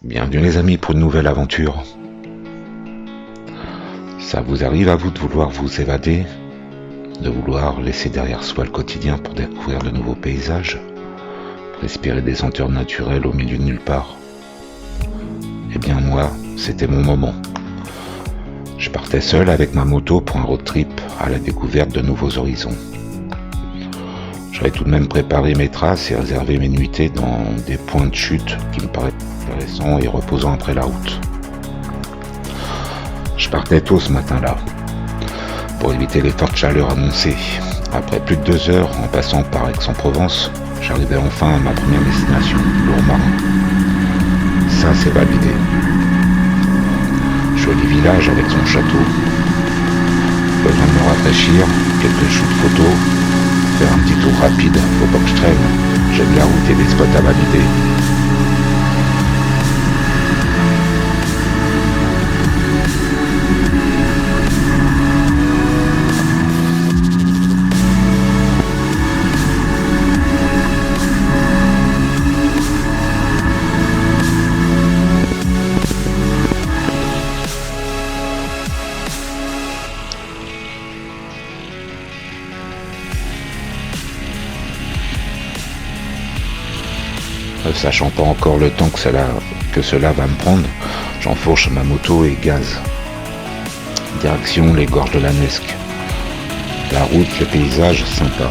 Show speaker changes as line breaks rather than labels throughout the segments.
Bienvenue les amis pour une nouvelle aventure. Ça vous arrive à vous de vouloir vous évader, de vouloir laisser derrière soi le quotidien pour découvrir de nouveaux paysages, pour respirer des senteurs naturelles au milieu de nulle part? Eh bien moi, c'était mon moment. Je partais seul avec ma moto pour un road trip à la découverte de nouveaux horizons. J'avais tout de même préparé mes traces et réservé mes nuitées dans des points de chute qui me paraissaient intéressants et reposants après la route. Je partais tôt ce matin-là, pour éviter les fortes chaleurs annoncées. Après plus de 2 heures, en passant par Aix-en-Provence, j'arrivais enfin à ma première destination, Lourmarin. Ça, c'est validé. Joli village avec son château. Besoin de me rafraîchir, quelques shoots photos, faire un petit tour rapide, faut pas que je traîne. J'aime la route et les spots à valider. Sachant pas encore le temps que cela va me prendre, j'enfourche ma moto et gaz. Direction les gorges de la Nesque. La route, le paysage, sympa.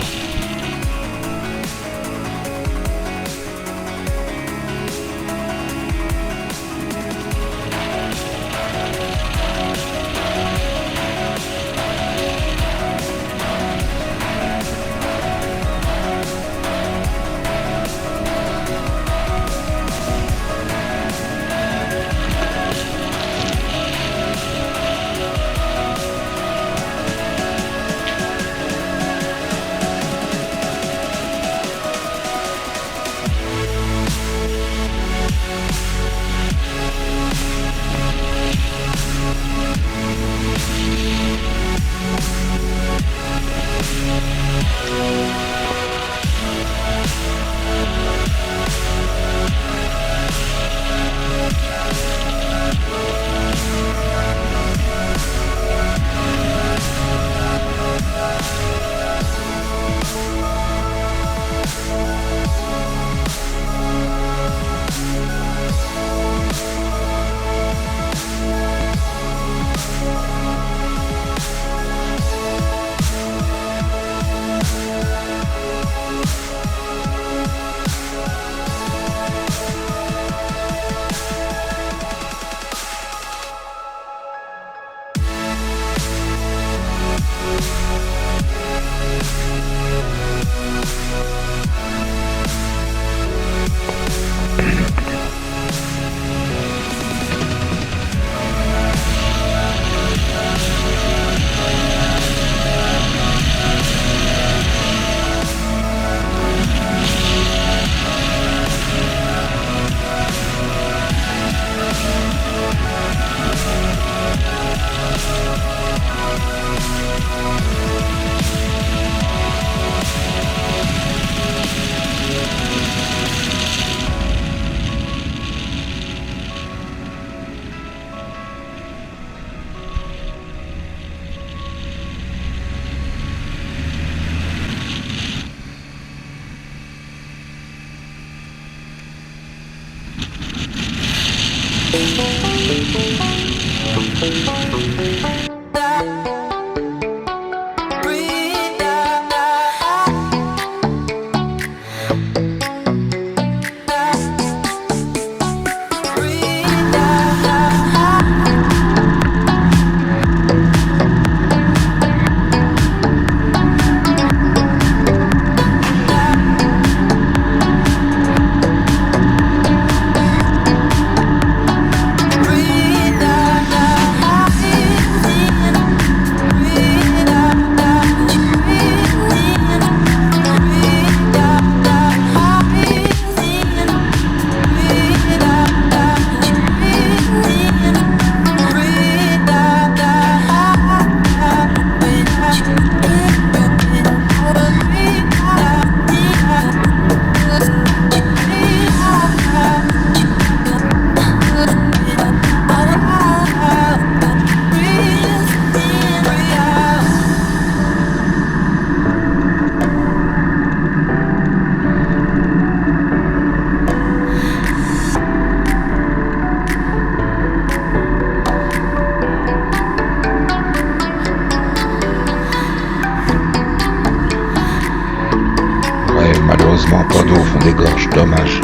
des gorges, dommage.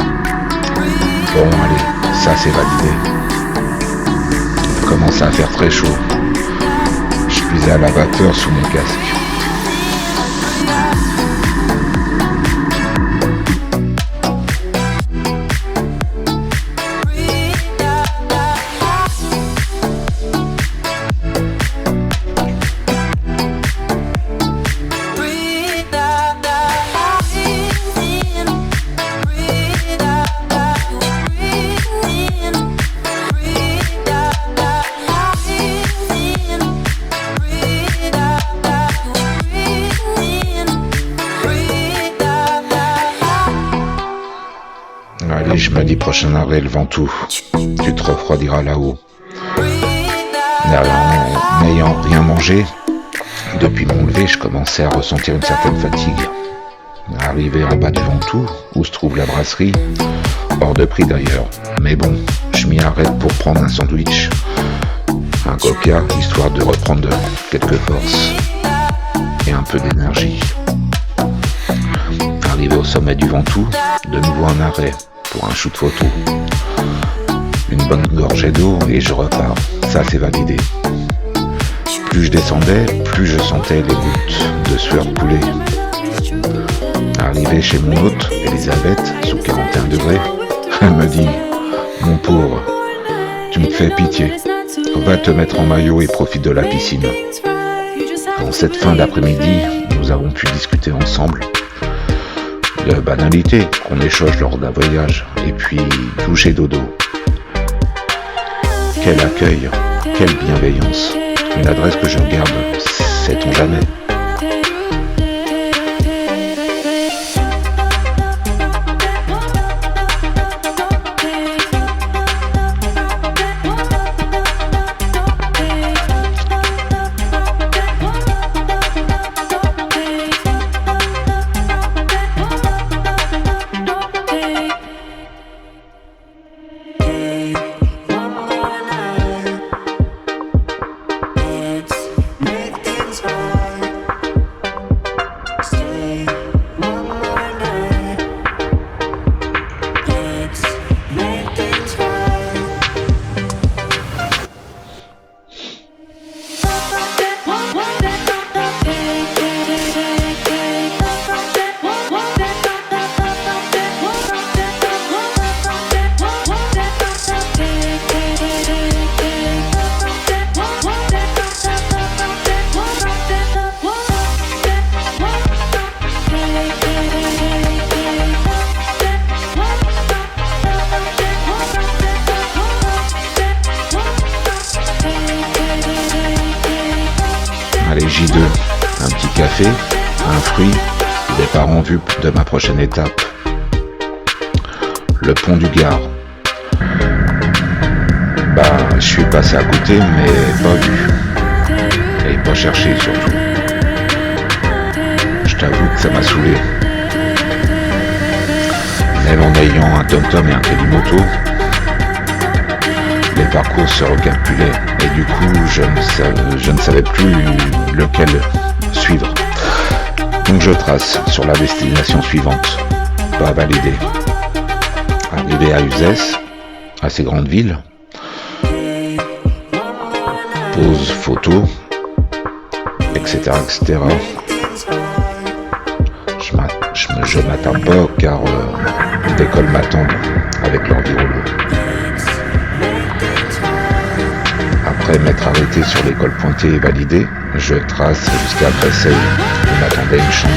Bon allez, ça c'est validé. Il commence à faire très chaud. Je suis à la vapeur sous mon casque. Allez, je me dis prochain arrêt, le Ventoux. Tu te refroidiras là-haut. N'ayant rien mangé, depuis mon lever, je commençais à ressentir une certaine fatigue. Arrivé en bas du Ventoux, où se trouve la brasserie, hors de prix d'ailleurs. Mais bon, je m'y arrête pour prendre un sandwich, un coca, histoire de reprendre quelques forces et un peu d'énergie. Arrivé au sommet du Ventoux, de nouveau un arrêt pour un shoot photo. Une bonne gorgée d'eau et je repars. Ça c'est validé. Plus je descendais, plus je sentais les gouttes de sueur couler. Arrivé chez mon hôte, Elisabeth, sous 41 degrés, elle me dit « Mon pauvre, tu me fais pitié. Va te mettre en maillot et profite de la piscine. » En cette fin d'après-midi, nous avons pu discuter ensemble de banalités qu'on échange lors d'un voyage, et puis douche et dodo. Quel accueil, quelle bienveillance. Une adresse que je garde, sait-on jamais. Allez, J2, un petit café, un fruit, départ en vue de ma prochaine étape. Le pont du Gard. Je suis passé à côté, mais pas vu. Et pas cherché surtout. Je t'avoue que ça m'a saoulé. Même en ayant un tom-tom et un Kelimoto, les parcours se recalculaient et du coup je ne savais plus lequel suivre. Donc je trace sur la destination suivante. Pas validé. Arrivé à Uzès, assez grande ville. Pause photo, etc. etc. Je m'attends pas car l'école m'attend avec leur virolo. Après m'être arrêté sur l'école pointée et validée, je trace jusqu'à Créteil où m'attendait une chambre.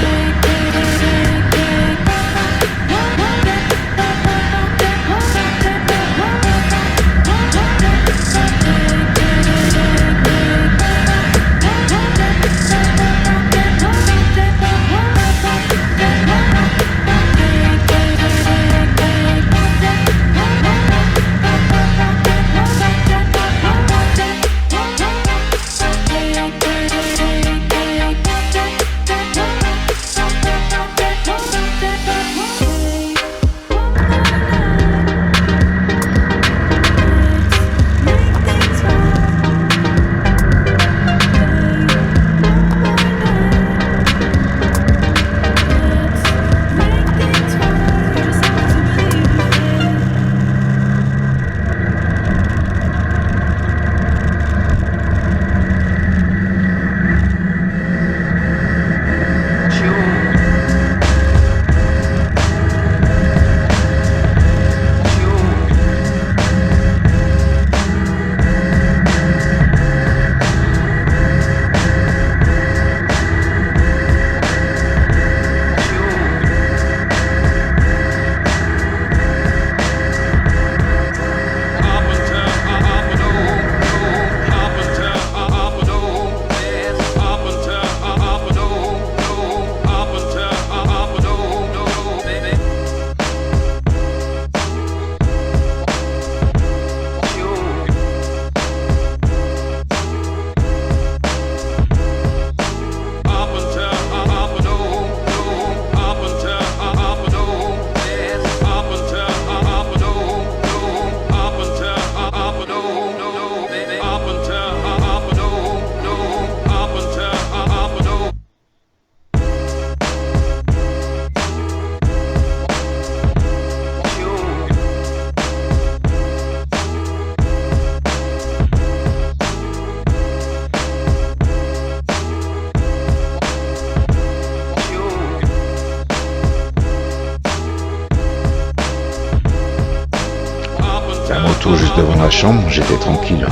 juste devant la chambre, j'étais tranquille.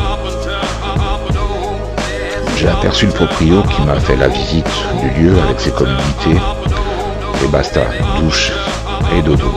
J'ai aperçu le proprio qui m'a fait la visite du lieu avec ses commodités. Et basta, douche et dodo.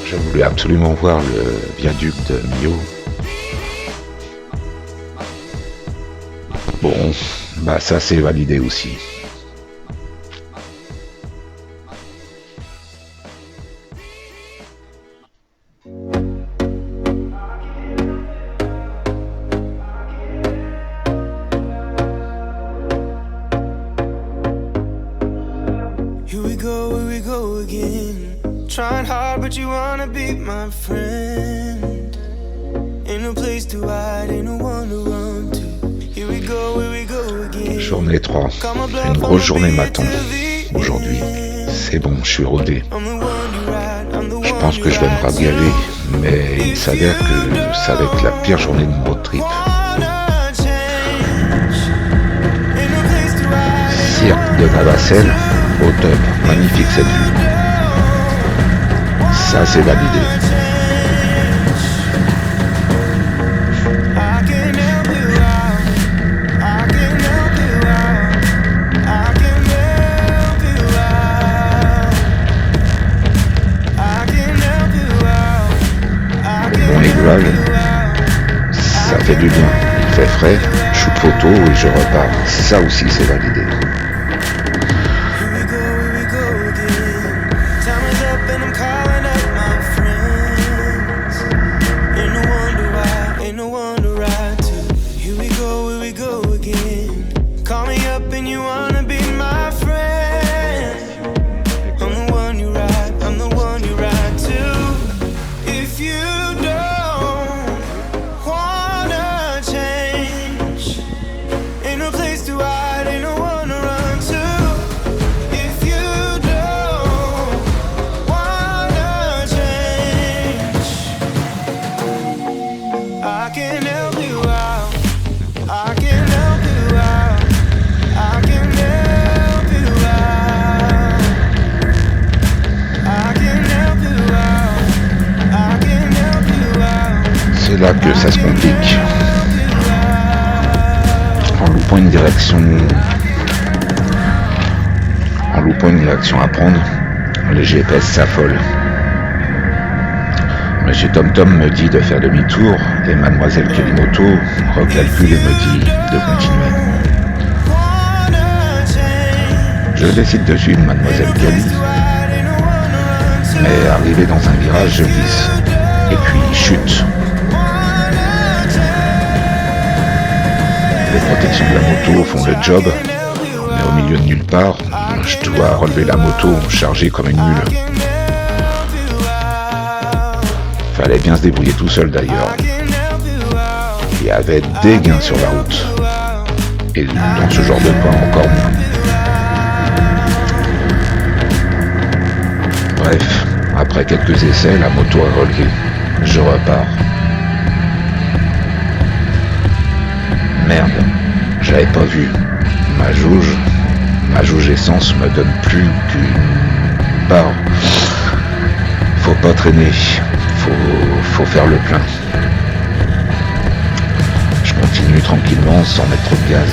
Je voulais absolument voir le viaduc de Millau. Bon, bah ça c'est validé aussi.
Here we go again. Trying hard, but you wanna be my friend. Ain't no place to hide, ain't no one to run to. Here we go again.
Journée 3. Une grosse journée m'attend. Aujourd'hui, c'est bon, je suis rodé. Je pense que je vais me régaler, mais il s'avère que ça va être la pire journée de mon road trip. Cirque de Navacelle, au top, magnifique cette vue. Ça c'est validé. Bon les graves, ça fait du bien. Il fait frais, shoot photo et je repars. Ça aussi c'est validé. C'est là que ça se complique. En loupant une direction à prendre, le GPS s'affole. Monsieur TomTom me dit de faire demi-tour et Mademoiselle Kelimoto recalcule et me dit de continuer. Je décide de suivre Mademoiselle Kelly, mais arrivé dans un virage, je glisse et puis chute. Les protections de la moto font le job, mais au milieu de nulle part, je dois relever la moto chargée comme une mule. Fallait bien se débrouiller tout seul d'ailleurs. Il y avait des gains sur la route. Et dans ce genre de cas encore moins. Bref, après quelques essais, la moto est relevée. Je repars. Merde, j'avais pas vu. Ma jauge essence me donne plus qu'une barre. Faut pas traîner. Faut faire le plein. Je continue tranquillement sans mettre trop de gaz.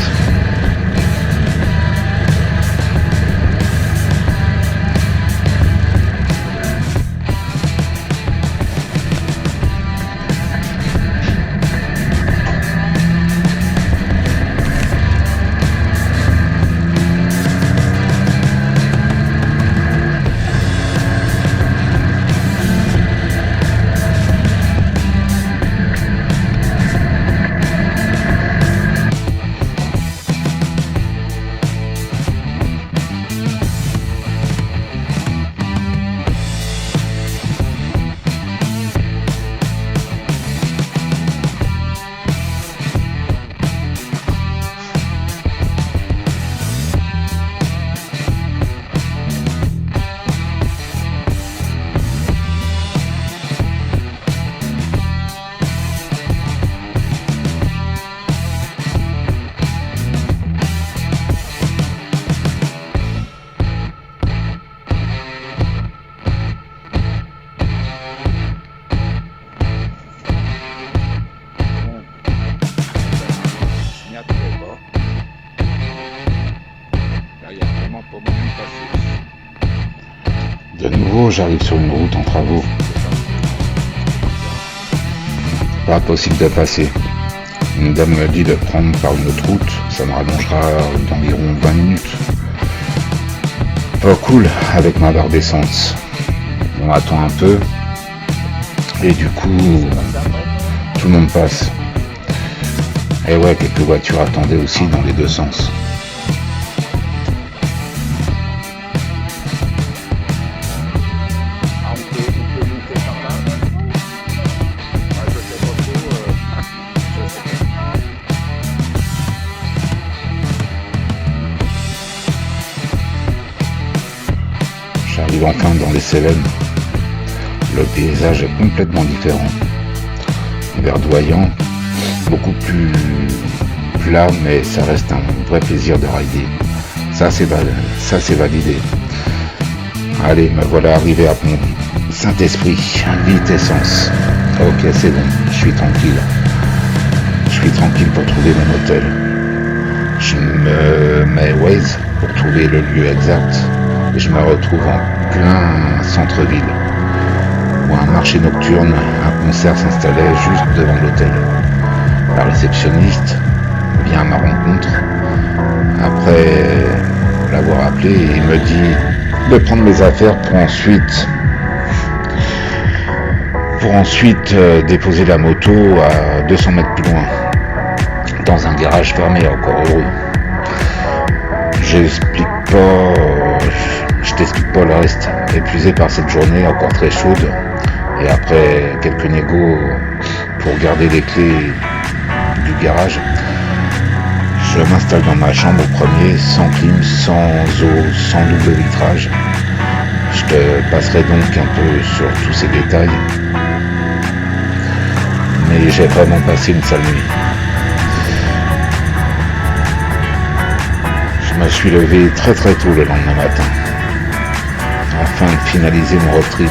De nouveau, j'arrive sur une route en travaux. Pas possible de passer. Une dame me dit de prendre par une autre route, ça me rallongera d'environ 20 minutes. Pas cool avec ma barre d'essence. On attend un peu. Et du coup, tout le monde passe. Et ouais, quelques voitures attendaient aussi dans les deux sens. J'arrive enfin dans les Cévennes. Le paysage est complètement différent. Verdoyant, beaucoup plus plat, mais ça reste un vrai plaisir de rider. Ça c'est validé. Allez, me voilà arrivé à mon Saint-Esprit, vite essence. Ok, c'est bon, je suis tranquille. Je suis tranquille pour trouver mon hôtel. Je me mets Waze pour trouver le lieu exact et je me retrouve en plein centre-ville où un marché nocturne, un concert s'installait juste devant l'hôtel. La réceptionniste vient à ma rencontre après l'avoir appelé et me dit de prendre mes affaires pour ensuite déposer la moto à 200 mètres plus loin dans un garage fermé, encore heureux. Je t'explique pas le reste, épuisé par cette journée encore très chaude et après quelques négos pour garder les clés du garage, je m'installe dans ma chambre au premier, sans clim, sans eau, sans double vitrage. Je te passerai donc un peu sur tous ces détails, mais j'ai vraiment passé une sale nuit. Je me suis levé très très tôt le lendemain matin, afin de finaliser mon road trip.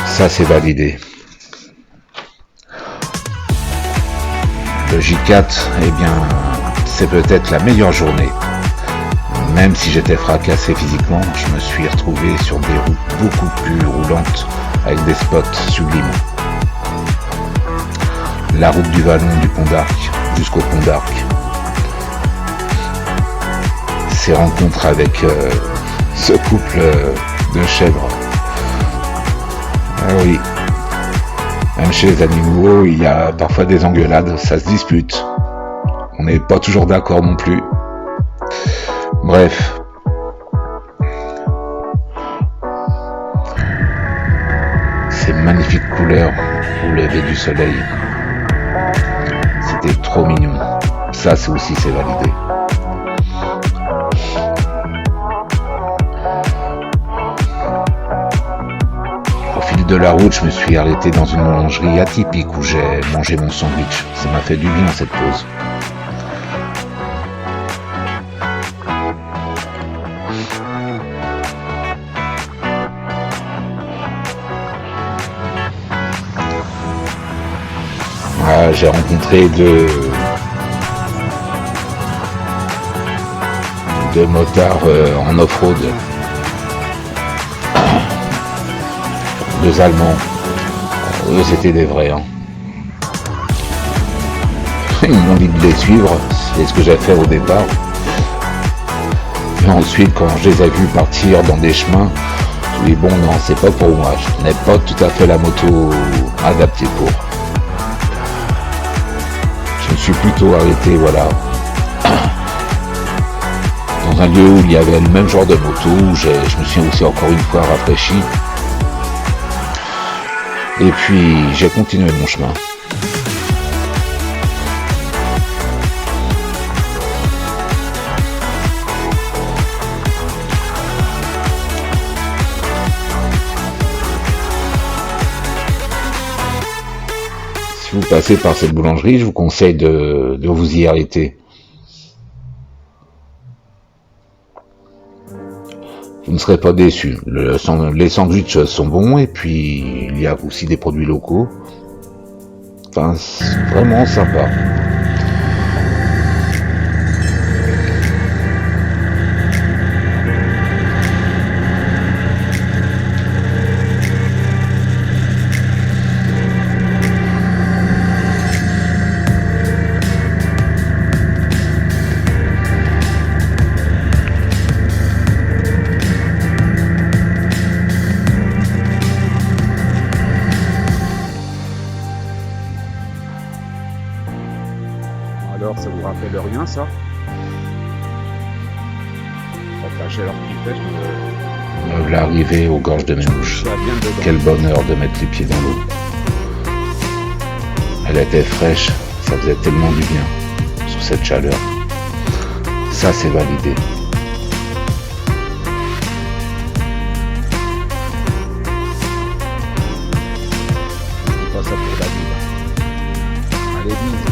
Ça c'est validé. Le J4, eh bien, c'est peut-être la meilleure journée. Même si j'étais fracassé physiquement, je me suis retrouvé sur des routes beaucoup plus roulantes avec des spots sublimes. La route du Vallon du Pont d'Arc jusqu'au Pont d'Arc. Ces rencontres avec ce couple de chèvres. Ah oui. Même chez les animaux, il y a parfois des engueulades, ça se dispute. On n'est pas toujours d'accord non plus. Bref. Ces magnifiques couleurs au lever du soleil. C'était trop mignon. Ça, c'est validé. De la route, je me suis arrêté dans une boulangerie atypique où j'ai mangé mon sandwich. Ça m'a fait du bien cette pause. Voilà, j'ai rencontré deux motards en off-road. Deux Allemands. Eux, c'était des vrais. Hein. Ils m'ont dit de les suivre. C'est ce que j'ai fait au départ. Mais ensuite, quand je les ai vus partir dans des chemins, je me suis dit, bon, non, c'est pas pour moi. Je n'ai pas tout à fait la moto adaptée pour. Je me suis plutôt arrêté, voilà, dans un lieu où il y avait le même genre de moto, où je me suis aussi encore une fois rafraîchi. Et puis, j'ai continué mon chemin. Si vous passez par cette boulangerie, je vous conseille de vous y arrêter. Vous ne serez pas déçus. Les sandwichs sont bons et puis il y a aussi des produits locaux. Enfin, c'est vraiment sympa.
Alors, ça vous rappelle rien, ça? La chaleur qui fait,
Me voilà arrivé aux gorges de mes mouches. Quel bonheur de mettre les pieds dans l'eau. Elle était fraîche, ça faisait tellement du bien, sous cette chaleur. Ça, c'est validé.
C'est pas ça pour la vie. Allez, vite.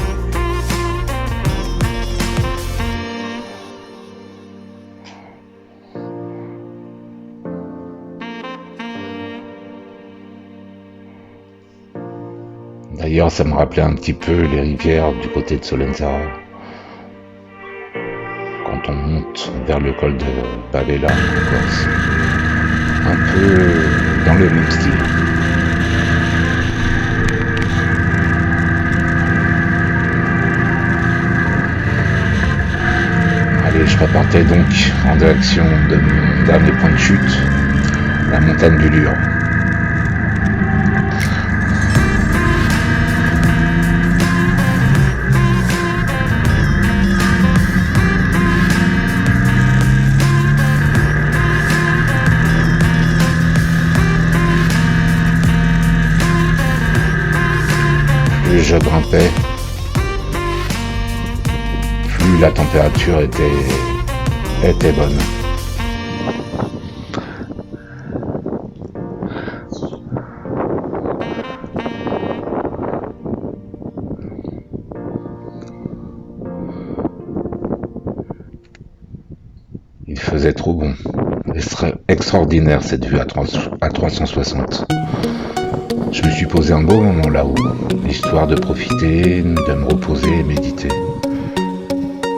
D'ailleurs, ça me rappelait un petit peu les rivières du côté de Solenzara. Quand on monte vers le col de Bavela en Corse. Un peu dans le même style. Allez, je repartais donc en direction de mon dernier point de chute, la montagne du Lure. Plus je grimpais, plus la température était bonne. Il faisait trop bon. Extraordinaire cette vue à 360. Je me suis posé un beau moment là-haut, histoire de profiter, de me reposer et méditer.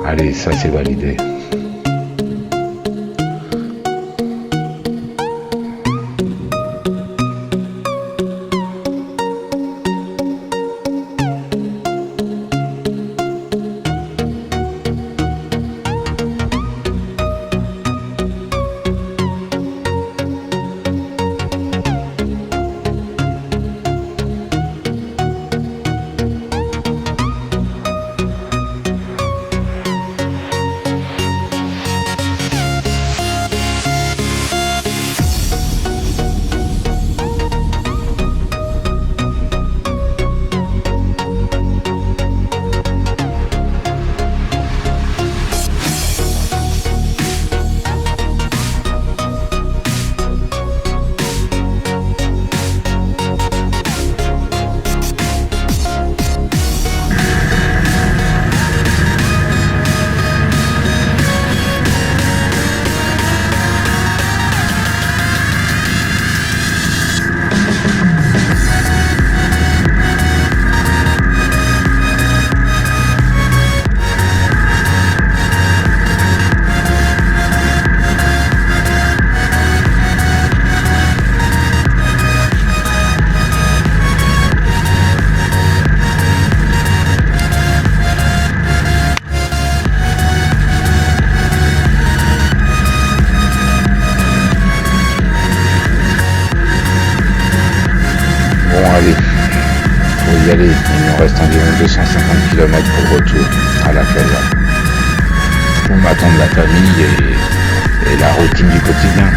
Allez, ça c'est validé. y aller. Il nous reste environ 250 km pour le retour à la Casa. Pour m'attendre la famille et la routine du quotidien.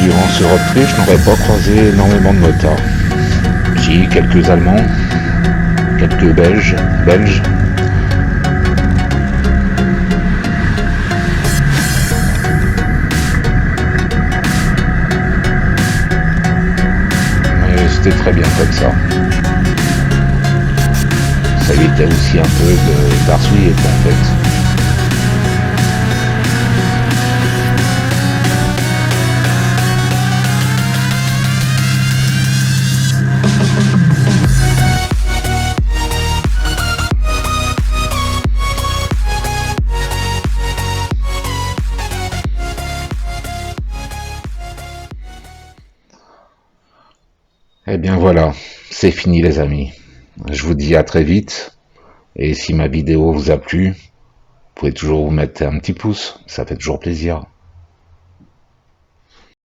Durant ce road trip, je n'aurais pas croisé énormément de motards. Si, quelques Allemands, quelques Belges. Mais c'était très bien comme ça. Ça évitait aussi un peu d'arsouiller en fait. Eh bien voilà, c'est fini les amis. Je vous dis à très vite. Et si ma vidéo vous a plu, vous pouvez toujours vous mettre un petit pouce, ça fait toujours plaisir.